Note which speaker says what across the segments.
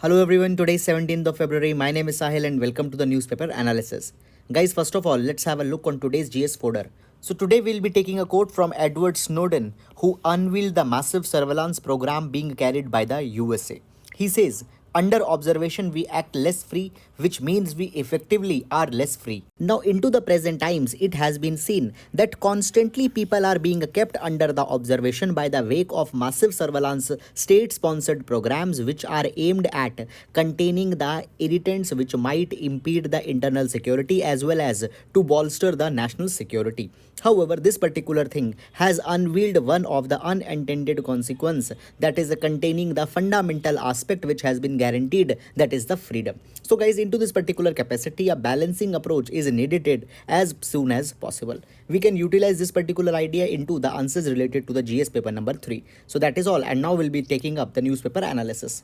Speaker 1: Hello everyone, today is 17th of February. My name is Sahil and welcome to the newspaper analysis. Guys, first of all, let's have a look on today's GS folder. So today we'll be taking a quote from Edward Snowden, who unveiled the massive surveillance program being carried by the USA. He says, under observation, we act less free, which means we effectively are less free. Now, into the present times, it has been seen that constantly people are being kept under the observation by the wake of massive surveillance state sponsored programs which are aimed at containing the irritants which might impede the internal security as well as to bolster the national security. However, this particular thing has unveiled one of the unintended consequence, that is containing the fundamental aspect which has been guaranteed, that is the freedom. So guys, into this particular capacity, a balancing approach is needed as soon as possible. We can utilize this particular idea into the answers related to the GS paper number 3. So that is all, and now we'll be taking up the newspaper analysis.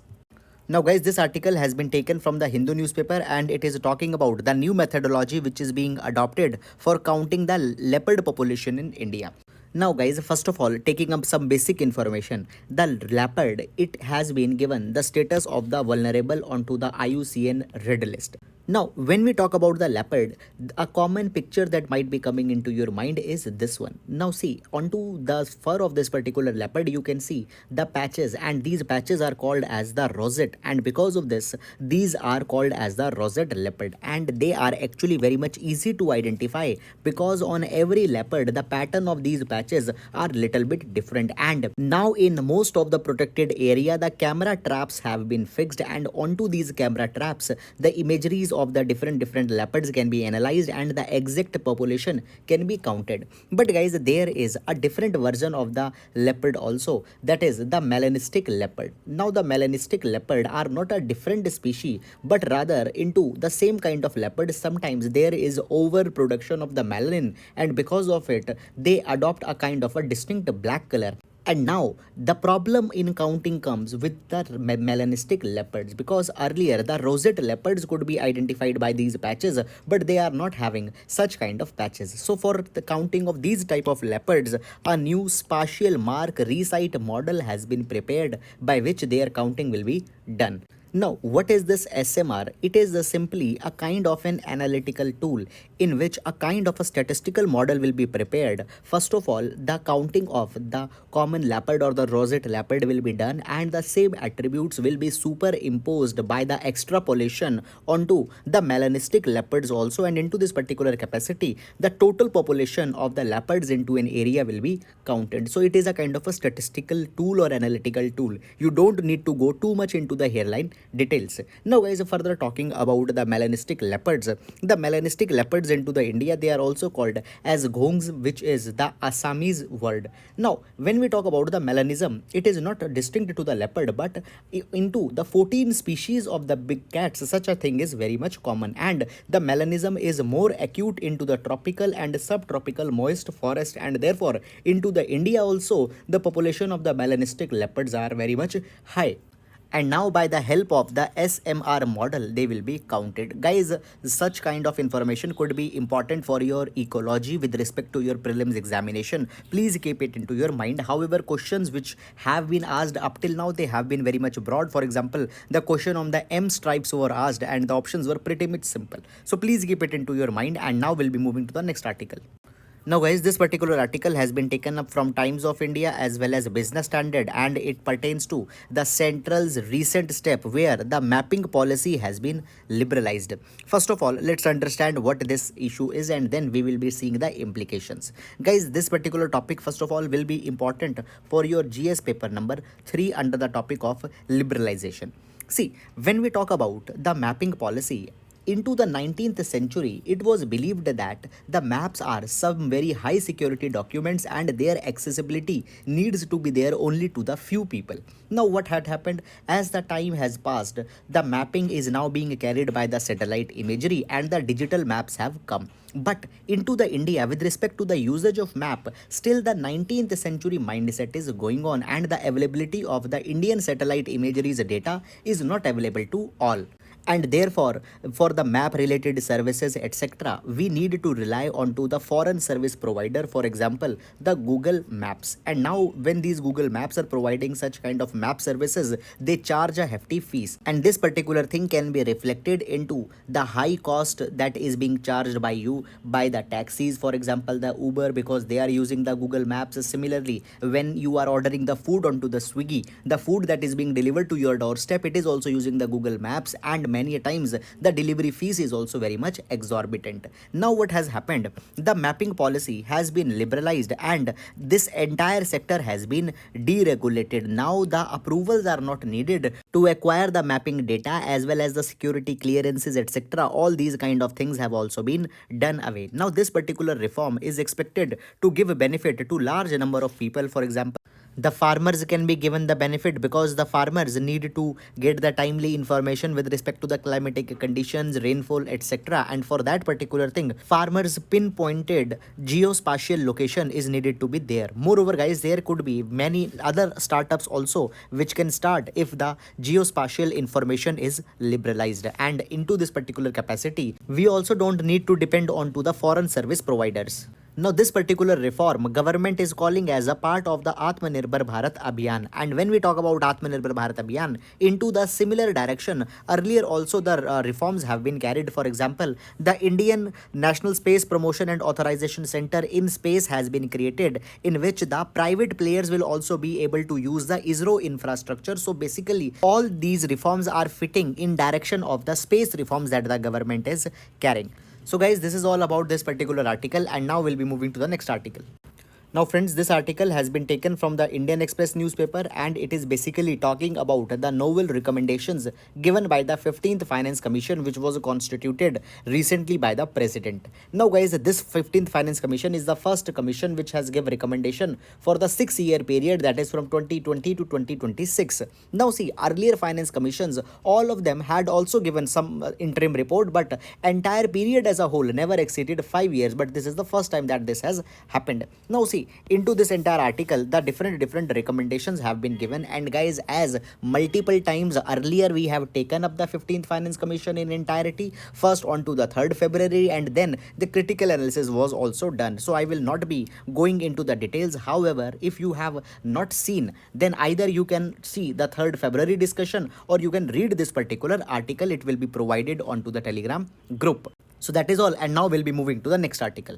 Speaker 1: Now guys, this article has been taken from the Hindu newspaper and it is talking about the new methodology which is being adopted for counting the leopard population in India. Now guys, first of all, taking up some basic information, the leopard, it has been given the status of the vulnerable onto the IUCN Red List. Now, when we talk about the leopard, a common picture that might be coming into your mind is this one. Now see, onto the fur of this particular leopard, you can see the patches, and these patches are called as the rosette, and because of this, these are called as the rosette leopard, and they are actually very much easy to identify because on every leopard, the pattern of these patches are little bit different. And now in most of the protected area, the camera traps have been fixed, and onto these camera traps, the imageries of the different leopards can be analyzed and the exact population can be counted. But guys, there is a different version of the leopard also, that is the melanistic leopard. Now the melanistic leopard are not a different species but rather into the same kind of leopard. Sometimes there is overproduction of the melanin, and because of it they adopt a kind of a distinct black color. And now the problem in counting comes with the melanistic leopards, because earlier the rosette leopards could be identified by these patches, but they are not having such kind of patches. So for the counting of these type of leopards, a new spatial mark resite model has been prepared by which their counting will be done. Now, what is this SMR? It is simply a kind of an analytical tool in which a kind of a statistical model will be prepared. First of all, the counting of the common leopard or the rosette leopard will be done, and the same attributes will be superimposed by the extrapolation onto the melanistic leopards also, and into this particular capacity, the total population of the leopards into an area will be counted. So it is a kind of a statistical tool or analytical tool. You don't need to go too much into the hairline details. Now guys, further talking about the melanistic leopards. The melanistic leopards into the India, they are also called as ghongs, which is the Assamese word. Now when we talk about the melanism, it is not distinct to the leopard, but into the 14 species of the big cats, such a thing is very much common, and the melanism is more acute into the tropical and subtropical moist forest, and therefore into the India also the population of the melanistic leopards are very much high. And now by the help of the SMR model, they will be counted. Guys, such kind of information could be important for your ecology with respect to your prelims examination. Please keep it into your mind. However, questions which have been asked up till now, they have been very much broad. For example, the question on the M stripes were asked and the options were pretty much simple. So please keep it into your mind, and now we'll be moving to the next article. Now guys, this particular article has been taken up from Times of India as well as Business Standard, and it pertains to the Central's recent step where the mapping policy has been liberalized. First of all, let's understand what this issue is, and then we will be seeing the implications. Guys, this particular topic first of all will be important for your GS paper number 3 under the topic of liberalization. See, when we talk about the mapping policy, into the 19th century, it was believed that the maps are some very high security documents and their accessibility needs to be there only to the few people. Now what had happened? As the time has passed, the mapping is now being carried by the satellite imagery and the digital maps have come. But into the India, with respect to the usage of map, still the 19th century mindset is going on, and the availability of the Indian satellite imagery's data is not available to all. and therefore for the map related services etc we need to rely onto the foreign service provider, for example the Google Maps. And now when these Google Maps are providing such kind of map services, they charge a hefty fees, and this particular thing can be reflected into the high cost that is being charged by you by the taxis, for example the Uber, because they are using the Google Maps. Similarly, when you are ordering the food onto the Swiggy, the food that is being delivered to your doorstep, it is also using the Google Maps, and many times the delivery fees is also very much exorbitant. Now what has happened, the mapping policy has been liberalized and this entire sector has been deregulated. Now the approvals are not needed to acquire the mapping data, as well as the security clearances etc. All these kind of things have also been done away. Now this particular reform is expected to give a benefit to large number of people. For example, the farmers can be given the benefit because the farmers need to get the timely information with respect to the climatic conditions, rainfall etc. And for that particular thing, farmers pinpointed geospatial location is needed to be there. Moreover guys, there could be many other startups also which can start if the geospatial information is liberalized, and into this particular capacity we also don't need to depend on to the foreign service providers. Now, this particular reform, government is calling as a part of the Atmanirbhar Bharat Abhiyan. And when we talk about Atmanirbhar Bharat Abhiyan, into the similar direction, earlier also the reforms have been carried. For example, the Indian National Space Promotion and Authorization Center in Space has been created, in which the private players will also be able to use the ISRO infrastructure. So basically, all these reforms are fitting in direction of the space reforms that the government is carrying. So guys, this is all about this particular article, and now we'll be moving to the next article. Now friends, this article has been taken from the Indian Express newspaper, and it is basically talking about the novel recommendations given by the 15th Finance Commission, which was constituted recently by the President. Now guys, this 15th Finance Commission is the first commission which has given recommendation for the 6-year period, that is from 2020 to 2026. Now see, earlier Finance Commissions, all of them had also given some interim report, but entire period as a whole never exceeded 5 years, but this is the first time that this has happened. Now see, into this entire article the different recommendations have been given, and guys, as multiple times earlier we have taken up the 15th Finance Commission in entirety, first on to the 3rd February, and then the critical analysis was also done. So I will not be going into the details. However, if you have not seen, then either you can see the 3rd February discussion or you can read this particular article. It will be provided onto the Telegram group. So that is all, and now we'll be moving to the next article.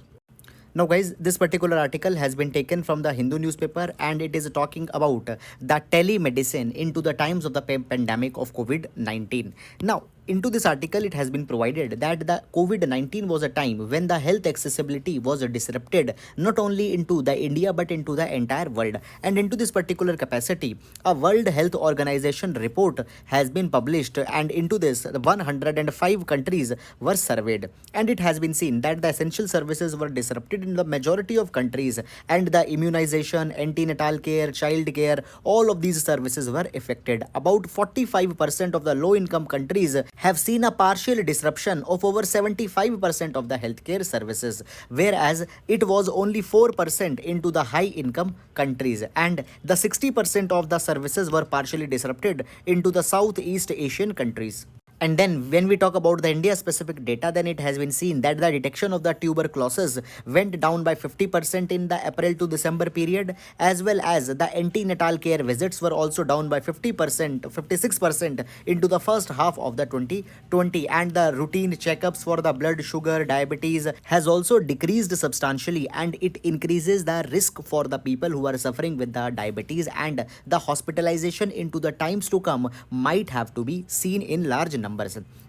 Speaker 1: Now guys, this particular article has been taken from the Hindu newspaper, and it is talking about the telemedicine into the times of the pandemic of COVID-19. Now, into this article, it has been provided that the COVID-19 was a time when the health accessibility was disrupted not only into the India but into the entire world. And into this particular capacity, a World Health Organization report has been published, and into this 105 countries were surveyed, and it has been seen that the essential services were disrupted in the majority of countries, and the immunization, antenatal care, child care, all of these services were affected. About 45% of the low-income countries have seen a partial disruption of over 75% of the healthcare services, whereas it was only 4% into the high-income countries, and the 60% of the services were partially disrupted into the Southeast Asian countries. And then when we talk about the India specific data, then it has been seen that the detection of the tuberculosis went down by 50% in the April to December period, as well as the antenatal care visits were also down by 50%, 56% into the first half of the 2020, and the routine checkups for the blood sugar, diabetes has also decreased substantially, and it increases the risk for the people who are suffering with the diabetes, and the hospitalization into the times to come might have to be seen in large numbers.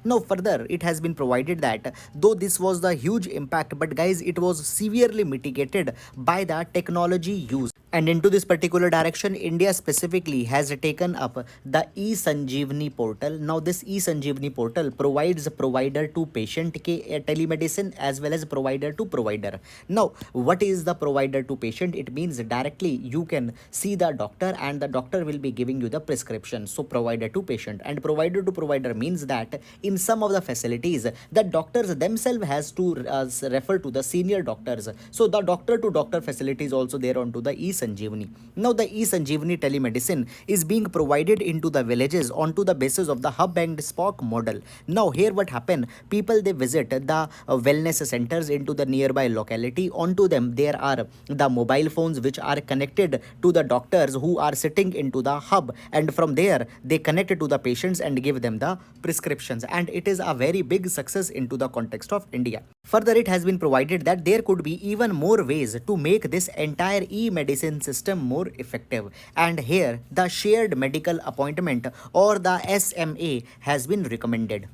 Speaker 1: Now further, it has been provided that though this was the huge impact, but guys, it was severely mitigated by the technology used. And into this particular direction, India specifically has taken up the eSanjeevani portal. Now this eSanjeevani portal provides provider to patient telemedicine as well as provider to provider. Now what is the provider to patient? It means directly you can see the doctor, and the doctor will be giving you the prescription. So provider to patient, and provider to provider means that in some of the facilities the doctors themselves has to refer to the senior doctors. So the doctor to doctor facility is also there onto the eSanjeevani e-Sanjeevani. Now the e-Sanjeevani telemedicine is being provided into the villages onto the basis of the hub and spoke model. Now here what happen, people they visit the wellness centers into the nearby locality. Onto them there are the mobile phones which are connected to the doctors who are sitting into the hub, and from there they connect to the patients and give them the prescriptions, and it is a very big success into the context of India. Further, it has been provided that there could be even more ways to make this entire e-medicine system more effective, and here the shared medical appointment or the SMA has been recommended.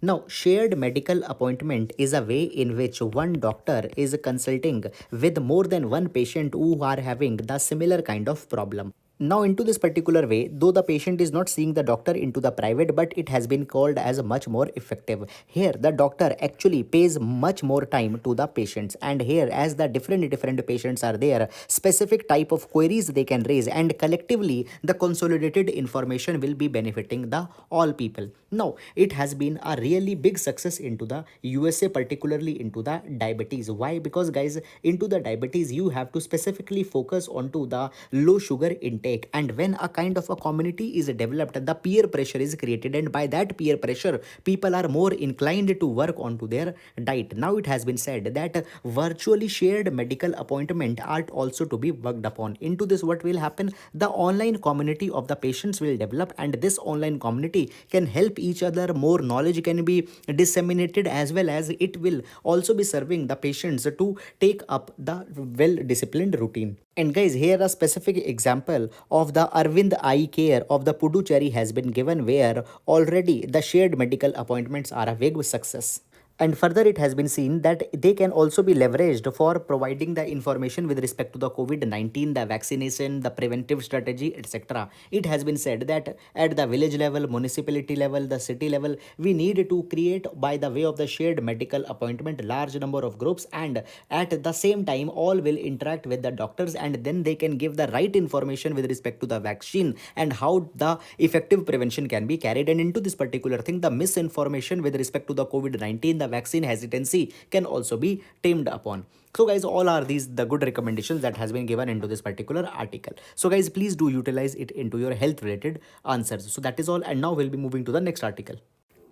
Speaker 1: Now, shared medical appointment is a way in which one doctor is consulting with more than one patient who are having the similar kind of problem. Now, into this particular way, though the patient is not seeing the doctor into the private, but it has been called as much more effective. Here, the doctor actually pays much more time to the patients, and here, as the different patients are there, specific type of queries they can raise, and collectively, the consolidated information will be benefiting the all people. Now, it has been a really big success into the USA, particularly into the diabetes. Why? Because guys, into the diabetes, you have to specifically focus onto the low sugar intake, and when a kind of a community is developed, the peer pressure is created, and by that peer pressure, people are more inclined to work onto their diet. Now, it has been said that virtually shared medical appointment are also to be worked upon. Into this, what will happen? The online community of the patients will develop, and this online community can help each other. More knowledge can be disseminated, as well as it will also be serving the patients to take up the well disciplined routine. And guys, here a specific example of the Arvind Eye Care of the Puducherry has been given, where already the shared medical appointments are a big success. And further, it has been seen that they can also be leveraged for providing the information with respect to the COVID-19, the vaccination, the preventive strategy, etc. It has been said that at the village level, municipality level, the city level, we need to create by the way of the shared medical appointment large number of groups, and at the same time all will interact with the doctors, and then they can give the right information with respect to the vaccine and how the effective prevention can be carried. And into this particular thing, the misinformation with respect to the COVID-19, the vaccine hesitancy can also be tamed upon. So guys, all are these the good recommendations that has been given into this particular article. So guys, please do utilize it into your health related answers. So that is all, and now we'll be moving to the next article.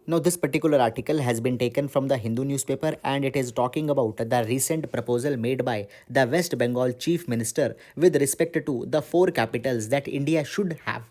Speaker 1: Now, this particular article has been taken from the Hindu newspaper, and it is talking about the recent proposal made by the West Bengal Chief Minister with respect to the four capitals that India should have.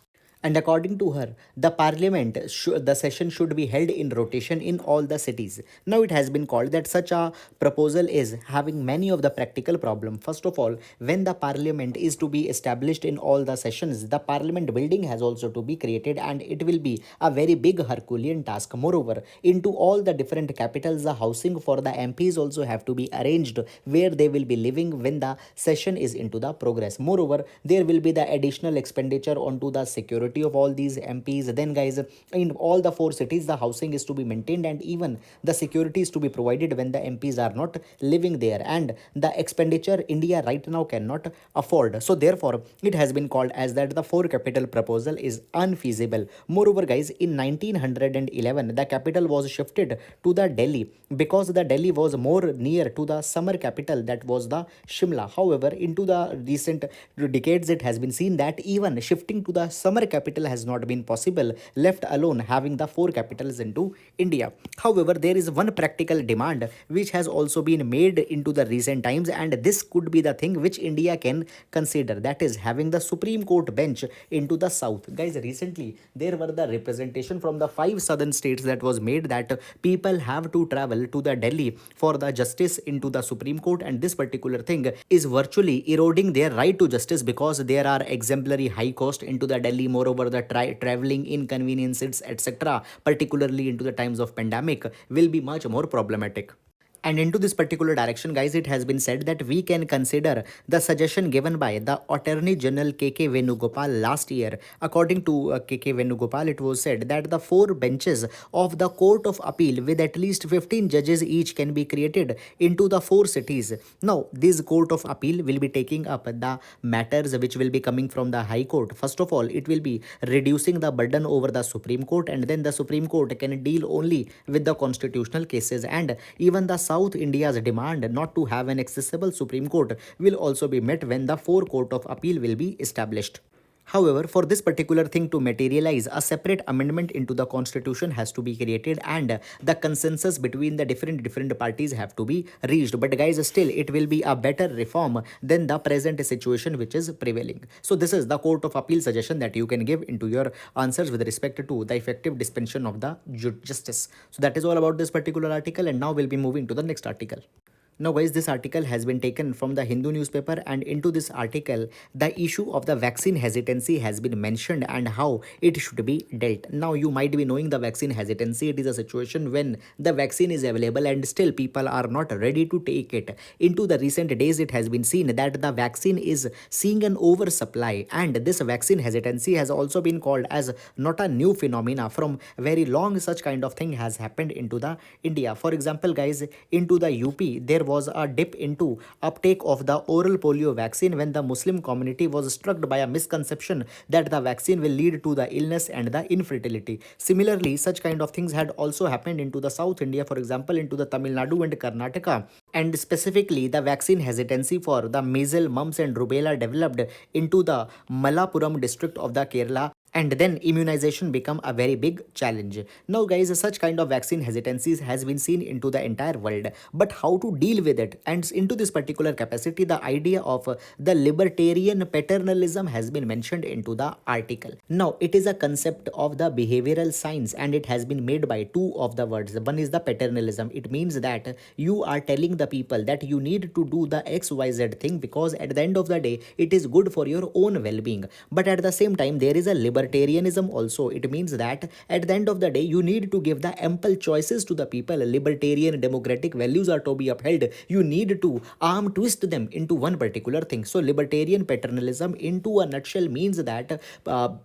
Speaker 1: And according to her, the the session should be held in rotation in all the cities. Now, it has been called that such a proposal is having many of the practical problem. First of all, when the parliament is to be established in all the sessions, the parliament building has also to be created, and it will be a very big Herculean task. Moreover, into all the different capitals, the housing for the MPs also have to be arranged where they will be living when the session is into the progress. Moreover, there will be the additional expenditure onto the security of all these MPs. Then guys, in all the four cities, the housing is to be maintained, and even the security is to be provided when the MPs are not living there, and the expenditure India right now cannot afford. So therefore, it has been called as that the four capital proposal is unfeasible. Moreover guys, in 1911, the capital was shifted to the Delhi because the Delhi was more near to the summer capital, that was the Shimla. However, into the recent decades, it has been seen that even shifting to the summer capital has not been possible, left alone having the four capitals into India. However, there is one practical demand which has also been made into the recent times, and this could be the thing which India can consider, that is having the Supreme Court bench into the south. Guys, recently there were the representation from the 5 southern states that was made that people have to travel to the Delhi for the justice into the Supreme Court, and this particular thing is virtually eroding their right to justice because there are exemplary high cost into the Delhi. Moreover, the traveling inconveniences, etc., particularly into the times of pandemic, will be much more problematic. And into this particular direction, guys, it has been said that we can consider the suggestion given by the Attorney General KK Venugopal last year. According to KK Venugopal, it was said that the 4 benches of the Court of Appeal with at least 15 judges each can be created into the 4 cities. Now, this Court of Appeal will be taking up the matters which will be coming from the High Court. First of all, it will be reducing the burden over the Supreme Court, and then the Supreme Court can deal only with the constitutional cases, and even the South India's demand not to have an accessible Supreme Court will also be met when the four court of appeal will be established. However, for this particular thing to materialize, a separate amendment into the constitution has to be created and the consensus between the different parties have to be reached. But guys, still it will be a better reform than the present situation which is prevailing. So this is the court of appeal suggestion that you can give into your answers with respect to the effective dispensation of the justice. So that is all about this particular article, and now we'll be moving to the next article. Now guys, this article has been taken from the Hindu newspaper, and into this article the issue of the vaccine hesitancy has been mentioned and how it should be dealt. Now you might be knowing the vaccine hesitancy. It is a situation when the vaccine is available and still people are not ready to take it. Into the recent days it has been seen that the vaccine is seeing an oversupply, and this vaccine hesitancy has also been called as not a new phenomena. From very long such kind of thing has happened into the India. For example guys, into the UP there was a dip into uptake of the oral polio vaccine when the Muslim community was struck by a misconception that the vaccine will lead to the illness and the infertility. Similarly, such kind of things had also happened into the South India, for example into the Tamil Nadu and Karnataka. And specifically, the vaccine hesitancy for the measles, mumps and rubella developed into the Malappuram district of the Kerala, and then immunization become a very big challenge. Now guys, such kind of vaccine hesitancies has been seen into the entire world, but how to deal with it? And into this particular capacity, the idea of the libertarian paternalism has been mentioned into the article. Now it is a concept of the behavioral science, and it has been made by two of the words. One is the paternalism. It means that you are telling the people that you need to do the XYZ thing because at the end of the day it is good for your own well-being. But at the same time there is a libertarianism also. It means that at the end of the day you need to give the ample choices to the people. Libertarian democratic values are to be upheld. You need to arm twist them into one particular thing. So libertarian paternalism into a nutshell means that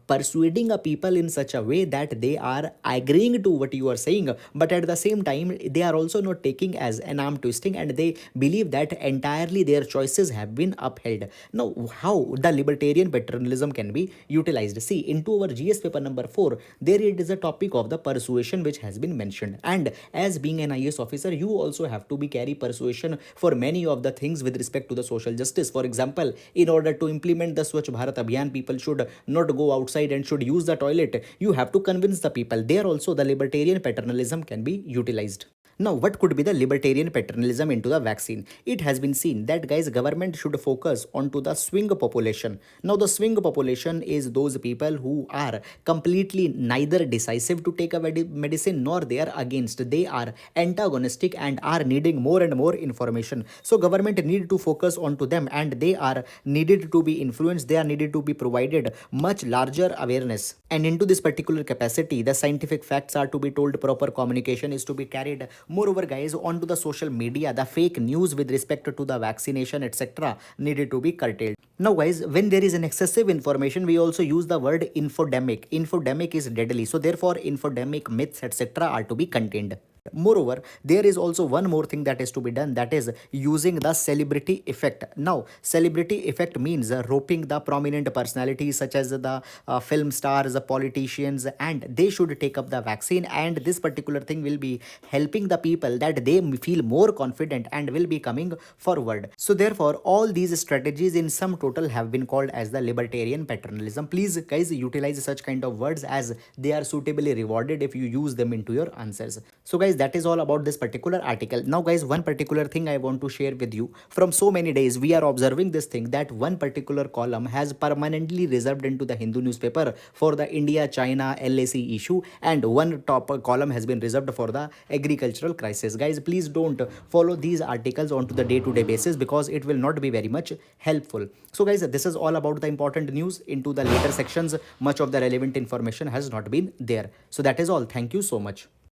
Speaker 1: persuading a people in such a way that they are agreeing to what you are saying, but at the same time they are also not taking as an arm twisting, and they believe that entirely their choices have been upheld. Now how the libertarian paternalism can be utilized? See, into our GS paper number 4, there it is a topic of the persuasion which has been mentioned, and as being an IAS officer you also have to be carry persuasion for many of the things with respect to the social justice. For example, in order to implement the Swachh Bharat Abhiyan, people should not go outside and should use the toilet. You have to convince the people. There also the libertarian paternalism can be utilized. Now, what could be the libertarian paternalism into the vaccine? It has been seen that guys, government should focus onto the swing population. Now, the swing population is those people who are completely neither decisive to take a medicine nor they are against. They are antagonistic and are needing more and more information. So, government need to focus onto them, and they are needed to be influenced. They are needed to be provided much larger awareness. And into this particular capacity, the scientific facts are to be told. Proper communication is to be carried. Moreover guys, onto the social media, the fake news with respect to the vaccination etc. needed to be curtailed. Now guys, when there is an excessive information, we also use the word infodemic. Infodemic is deadly, so therefore infodemic myths etc. are to be contained. Moreover, there is also one more thing that is to be done, that is using the celebrity effect. Now, celebrity effect means roping the prominent personalities such as the film stars, the politicians, and they should take up the vaccine, and this particular thing will be helping the people that they feel more confident and will be coming forward. So therefore, all these strategies in sum total have been called as the libertarian paternalism. Please guys, utilize such kind of words as they are suitably rewarded if you use them into your answers. So guys, that is all about this particular article. Now guys, one particular thing I want to share with you. From so many days we are observing this thing that one particular column has permanently reserved into the Hindu newspaper for the India-China LAC issue, and one top column has been reserved for the agricultural crisis. Guys, please don't follow these articles onto the day-to-day basis because it will not be very much helpful. So guys, this is all about the important news. Into the later sections, much of the relevant information has not been there. So that is all. Thank you so much.